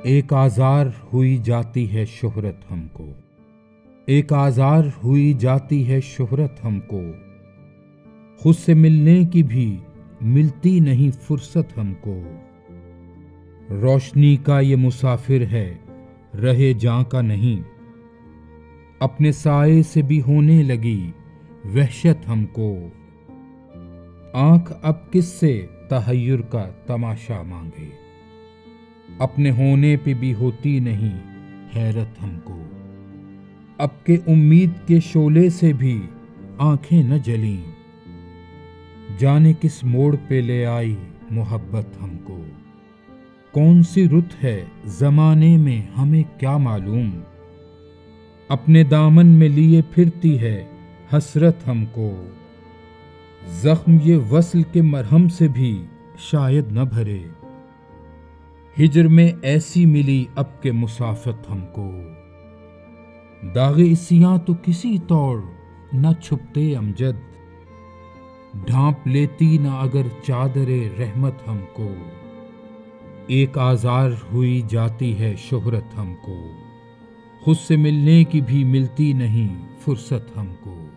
एक आज़ार हुई जाती है शोहरत हमको, एक आज़ार हुई जाती है शोहरत हमको। खुद से मिलने की भी मिलती नहीं फुर्सत हमको। रोशनी का ये मुसाफिर है, रहे जां का नहीं। अपने साए से भी होने लगी वहशत हमको। आंख अब किससे तहय्युर का तमाशा मांगे। अपने होने पे भी होती नहीं हैरत हमको। अब के उम्मीद के शोले से भी आंखें न जलीं। जाने किस मोड़ पे ले आई मोहब्बत हमको। कौन सी रुत है जमाने में हमें क्या मालूम। अपने दामन में लिए फिरती है हसरत हमको। जख्म ये वस्ल के मरहम से भी शायद न भरे। हिजर में ऐसी मिली अब के मुसाफत हमको। दागे इसियां तो किसी तौर न छुपते अमजद। ढांप लेती न अगर चादरे रहमत हमको। एक आज़ार हुई जाती है शोहरत हमको। खुद से मिलने की भी मिलती नहीं फुर्सत हमको।